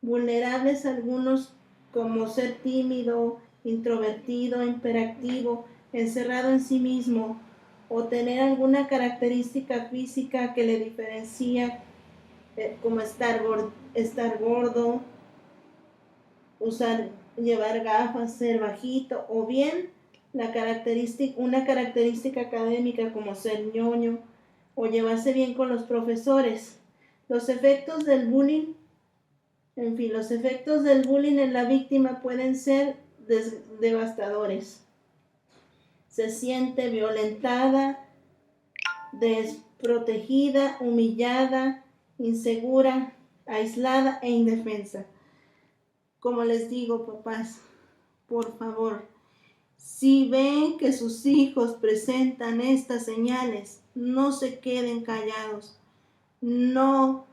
vulnerables a algunos, como ser tímido, introvertido, hiperactivo, encerrado en sí mismo, o tener alguna característica física que le diferencia, como estar gordo, llevar gafas, ser bajito, o bien una característica académica como ser ñoño o llevarse bien con los profesores. Los efectos del bullying en la víctima pueden ser devastadores. Se siente violentada, desprotegida, humillada, insegura, aislada e indefensa. Como les digo, papás, por favor, si ven que sus hijos presentan estas señales, no se queden callados. No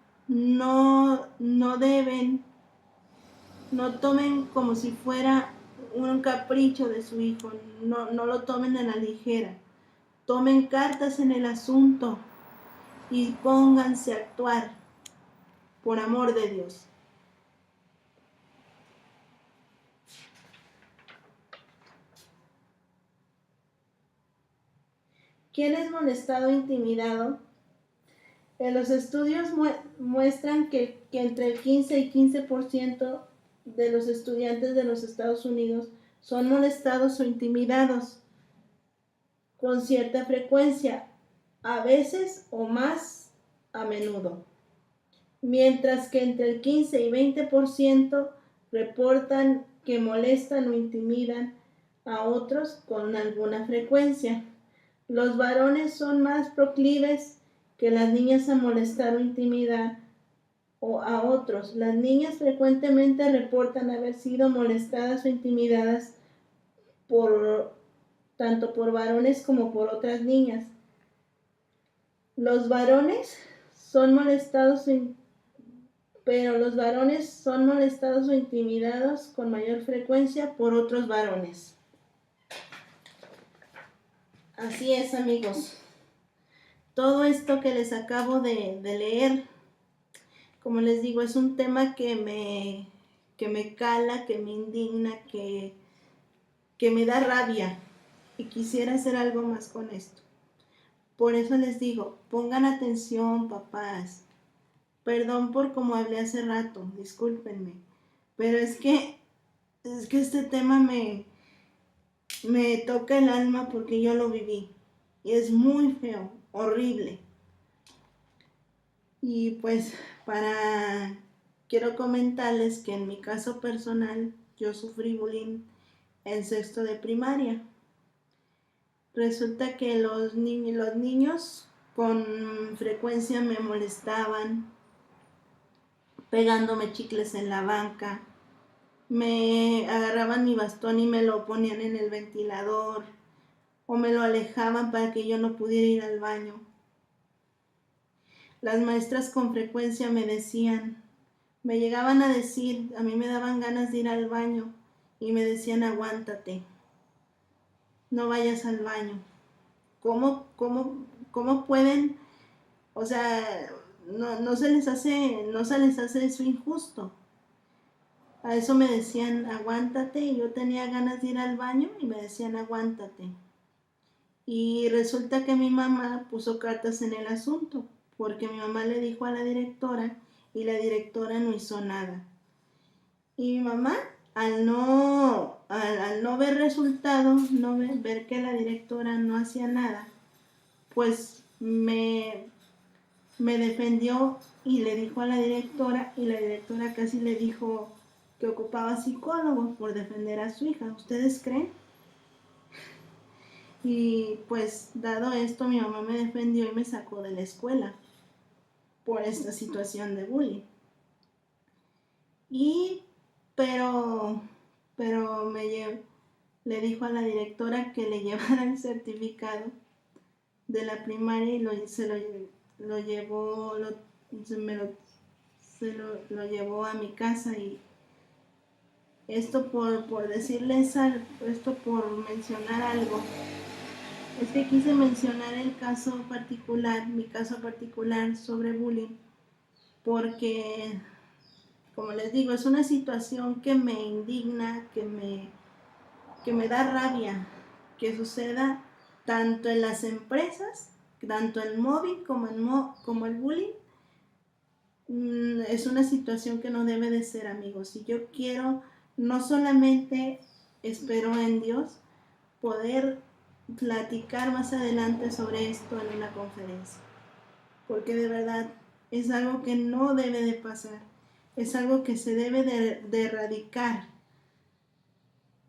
tomen como si fuera un capricho de su hijo, no lo tomen a la ligera. Tomen cartas en el asunto y pónganse a actuar, por amor de Dios. ¿Quién es molestado o intimidado? Los estudios muestran que entre el 15 y 15% de los estudiantes de los Estados Unidos son molestados o intimidados con cierta frecuencia, a veces o más a menudo. Mientras que entre el 15 y 20% reportan que molestan o intimidan a otros con alguna frecuencia. Los varones son más proclives que las niñas a molestar o intimidar a otros. Las niñas frecuentemente reportan haber sido molestadas o intimidadas tanto por varones como por otras niñas. Los varones son molestados o intimidados con mayor frecuencia por otros varones. Así es, amigos. Todo esto que les acabo de leer, como les digo, es un tema que me cala, que me indigna, que me da rabia, y quisiera hacer algo más con esto. Por eso les digo, pongan atención, papás. Perdón por como hablé hace rato, discúlpenme, pero es que este tema me toca el alma porque yo lo viví y es muy feo, horrible. Y pues quiero comentarles que en mi caso personal yo sufrí bullying en sexto de primaria. Resulta que los niños con frecuencia me molestaban, pegándome chicles en la banca, me agarraban mi bastón y me lo ponían en el ventilador, o me lo alejaban para que yo no pudiera ir al baño. Las maestras con frecuencia me decían, me llegaban a decir, a mí me daban ganas de ir al baño y me decían, aguántate, no vayas al baño. ¿Cómo pueden? O sea, no se les hace eso injusto. A eso me decían, aguántate, y yo tenía ganas de ir al baño y me decían, aguántate. Y resulta que mi mamá puso cartas en el asunto, porque mi mamá le dijo a la directora y la directora no hizo nada. Y mi mamá, al no ver resultados, no ver que la directora no hacía nada, pues me defendió y le dijo a la directora, y la directora casi le dijo que ocupaba psicólogos por defender a su hija. ¿Ustedes creen? Y pues dado esto, mi mamá me defendió y me sacó de la escuela por esta situación de bullying. Pero le dijo a la directora que le llevara el certificado de la primaria y lo llevó a mi casa. Y esto por decirles esto por mencionar algo, es que quise mencionar mi caso particular sobre bullying, porque, como les digo, es una situación que me indigna, que me da rabia que suceda tanto en las empresas, tanto el mobbing como el bullying. Es una situación que no debe de ser, amigos. Y yo quiero, no solamente espero en Dios poder platicar más adelante sobre esto en una conferencia, porque de verdad es algo que no debe de pasar, es algo que se debe de erradicar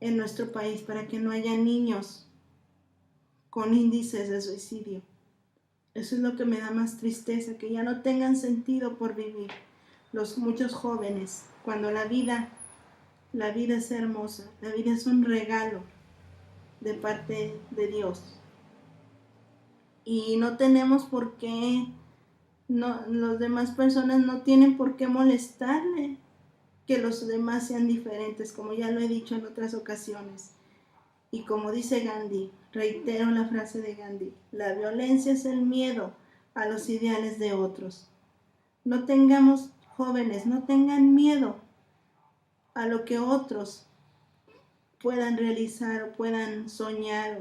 en nuestro país para que no haya niños con índices de suicidio. Eso es lo que me da más tristeza, que ya no tengan sentido por vivir los muchos jóvenes, cuando la vida es hermosa, la vida es un regalo de parte de Dios. Y no tenemos por qué, las demás personas no tienen por qué molestarle que los demás sean diferentes, como ya lo he dicho en otras ocasiones. Y como dice Gandhi, reitero la frase de Gandhi, la violencia es el miedo a los ideales de otros. Jóvenes, no tengan miedo a lo que otros puedan realizar o puedan soñar.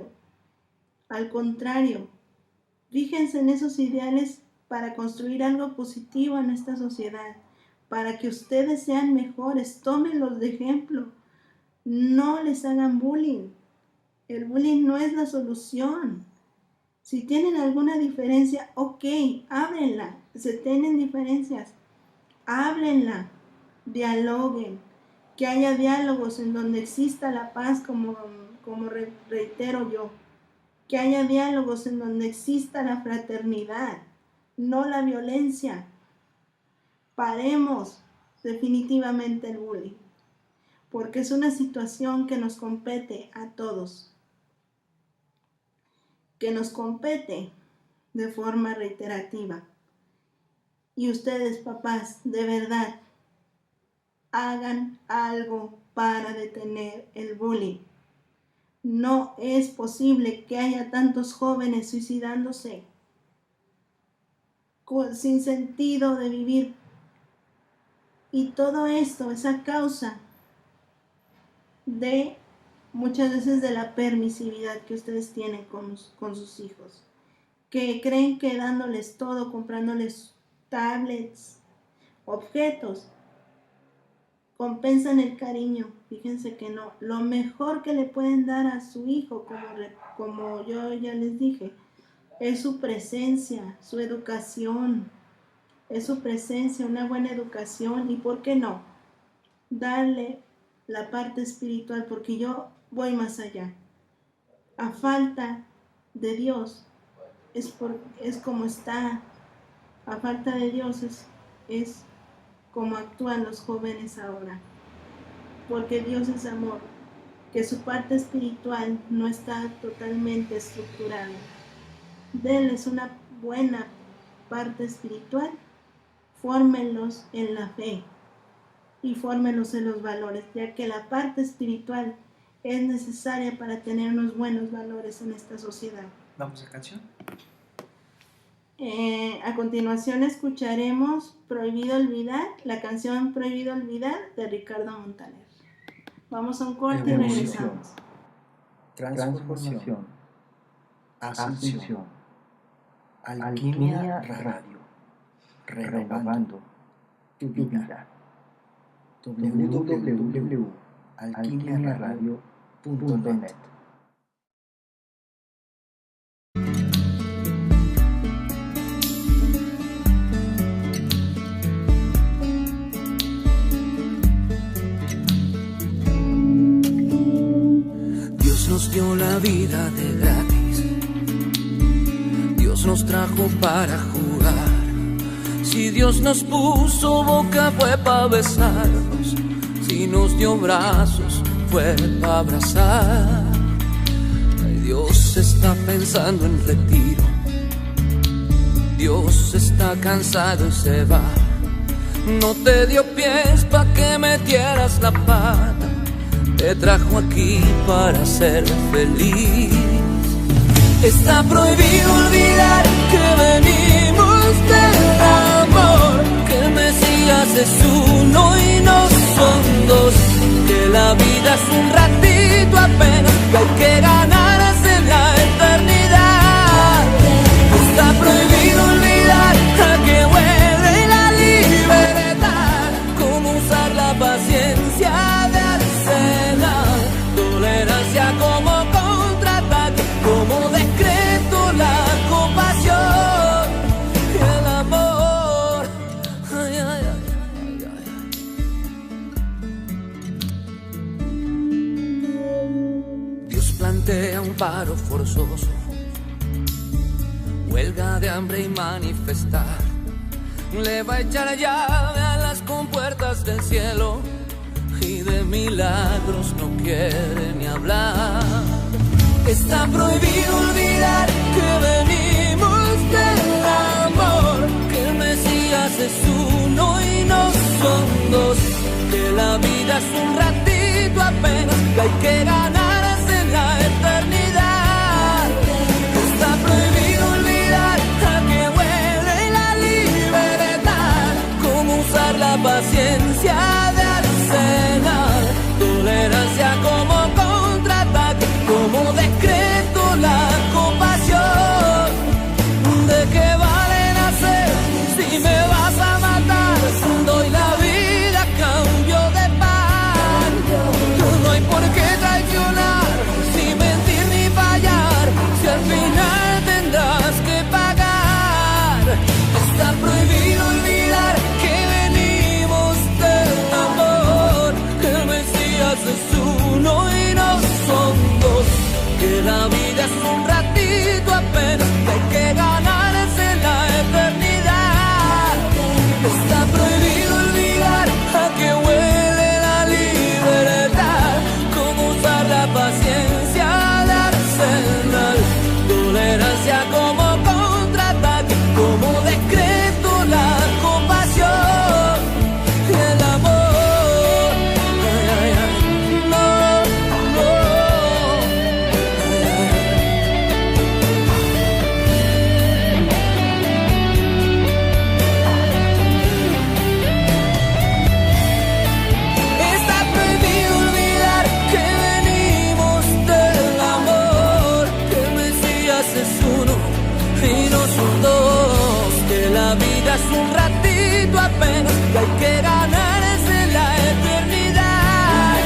Al contrario, fíjense en esos ideales para construir algo positivo en esta sociedad, para que ustedes sean mejores, tómenlos de ejemplo, no les hagan bullying. El bullying no es la solución. Si tienen alguna diferencia, ok, háblenla. Si tienen diferencias, háblenla, dialoguen, que haya diálogos en donde exista la paz, como reitero yo, que haya diálogos en donde exista la fraternidad, no la violencia. Paremos definitivamente el bullying, porque es una situación que nos compete a todos, que nos compete de forma reiterativa. Y ustedes, papás, de verdad, hagan algo para detener el bullying. No es posible que haya tantos jóvenes suicidándose sin sentido de vivir. Y todo esto es a causa de muchas veces de la permisividad que ustedes tienen con sus hijos, que creen que dándoles todo, comprándoles tablets, objetos, compensan el cariño. Fíjense que no. Lo mejor que le pueden dar a su hijo, como yo ya les dije, es su presencia, su educación, es su presencia, una buena educación. Y ¿por qué no? Darle la parte espiritual, porque yo voy más allá. A falta de Dios es como está. A falta de Dios es como actúan los jóvenes ahora. Porque Dios es amor, que su parte espiritual no está totalmente estructurada. Denles una buena parte espiritual, fórmenlos en la fe y fórmenlos en los valores, ya que la parte espiritual es necesaria para tener unos buenos valores en esta sociedad. Vamos a canción. A continuación escucharemos Prohibido Olvidar, la canción Prohibido Olvidar de Ricardo Montaner. Vamos a un corte y Evolución. regresamos. Transformación. Ascensión. Alquimia Radio. Renovando tu vida. www.alquimiaradio.net. Dios nos dio la vida de gratis. Dios nos trajo para jugar. Si Dios nos puso boca fue para besarnos. Si nos dio brazos fue para abrazar. Ay, Dios está pensando en retiro. Dios está cansado y se va. No te dio pies pa' que metieras la pata. Te trajo aquí para ser feliz. Está prohibido olvidar que venimos del amor, que el Mesías es uno y no son dos, que la vida es un ratito apenas, que hay que ganarse la eternidad. Está prohibido olvidar a que huele la libertad, cómo usar la paciencia de arsenal, tolerancia como contraataque, como decreto la compasión y el amor. Ay, ay, ay, ay, ay. Dios plantea un paro forzoso, huelga de hambre y manifestar. Le va a echar llave a las compuertas del cielo y de milagros no quiere ni hablar. Está prohibido olvidar que venimos del amor, que el Mesías es uno y no son dos, que la vida es un ratito apenas, que hay que ganarse la eternidad. Está prohibido olvidar a que huele la libertad, cómo usar la paciencia de arsenal, tolerancia como contraataque, como decreto la compasión. ¿De qué vale nacer si me vas a matar? Doy la vida a cambio de pan. No hay por qué traicionar, sin mentir ni fallar, si al final tendrás que pagar. Está prohibido olvidar que venimos del amor, que el Mesías es uno y no son dos, que la vida es un ratito apenas, que hay que ganarse la eternidad. Está prohibido olvidar a que huele la libertad, cómo usar la paciencia de arsenal, tolerancia como contraataque, como decreto la compasión y el amor. Ay, ay, ay, no, no. Está prohibido olvidar que venimos del amor, que el Mesías es uno y no son dos, que la vida es un ratito apenas, que hay que ganarse la eternidad.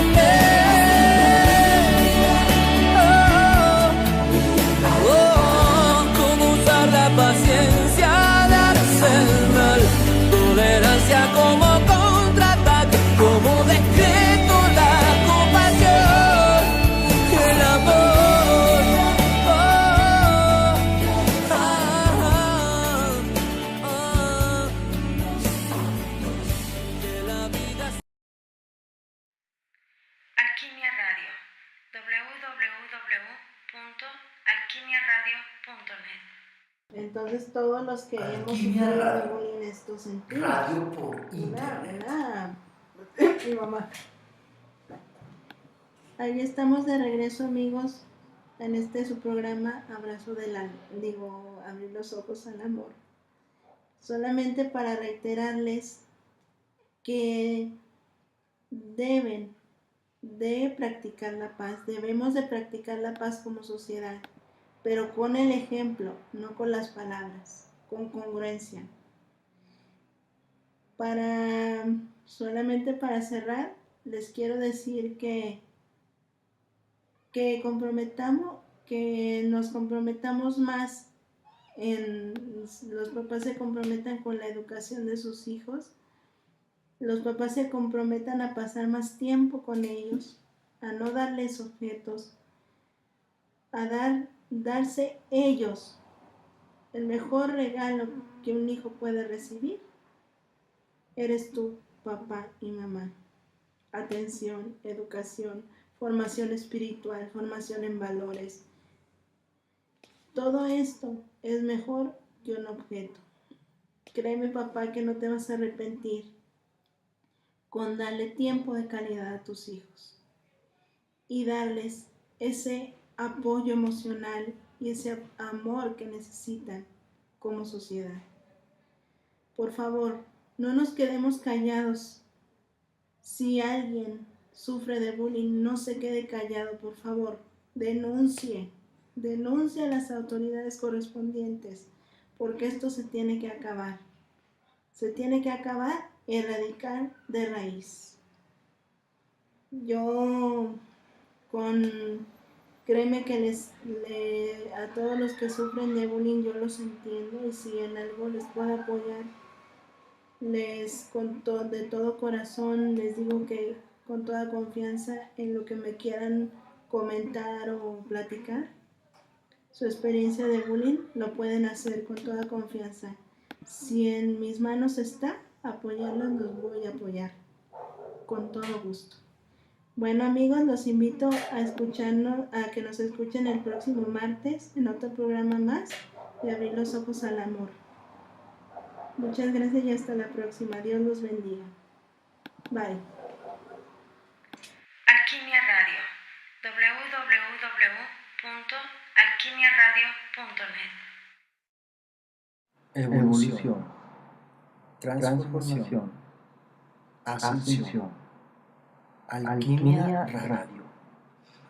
Cómo usar la paciencia de arsenal, tolerancia como contraataque, como decreto la compasión y el amor. Alquimia Radio. www.alquimiaradio.net. Entonces todos los que hemos Alquimia sufrido de Radio. bullying en estos sentidos. Radio por internet. Mi mamá. Ahí estamos de regreso, amigos, en este su programa Abrazo del Alma. Abrir los ojos al amor. Solamente para reiterarles que deben de practicar la paz. Debemos de practicar la paz como sociedad, pero con el ejemplo, no con las palabras, con congruencia. Solamente para cerrar, les quiero decir que nos comprometamos más los papás se comprometan con la educación de sus hijos, los papás se comprometan a pasar más tiempo con ellos, a no darles objetos, a darse ellos el mejor regalo que un hijo puede recibir. Eres tú, papá y mamá. Atención, educación, formación espiritual, formación en valores. Todo esto es mejor que un objeto. Créeme, papá, que no te vas a arrepentir con darle tiempo de calidad a tus hijos y darles ese apoyo emocional y ese amor que necesitan como sociedad. Por favor, no nos quedemos callados. Si alguien sufre de bullying, no se quede callado, por favor. Denuncie a las autoridades correspondientes, porque esto se tiene que acabar. Se tiene que acabar, erradicar de raíz. Créeme que a todos los que sufren de bullying yo los entiendo, y si en algo les puedo apoyar, de todo corazón les digo que con toda confianza en lo que me quieran comentar o platicar, su experiencia de bullying, lo pueden hacer con toda confianza. Si en mis manos está apoyarlos, los voy a apoyar con todo gusto. Bueno, amigos, los invito a que nos escuchen el próximo martes en otro programa más de Abrir los Ojos al Amor. Muchas gracias y hasta la próxima. Dios los bendiga. Bye. Alquimia Radio. www.alquimiaradio.net. Evolución, transformación, ascensión. Alquimia Radio,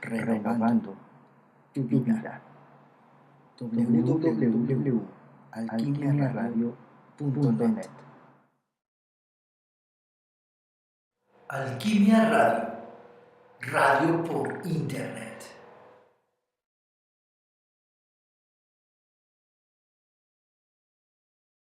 renovando tu vida. www.alquimiaradio.net. Alquimia Radio, radio por internet.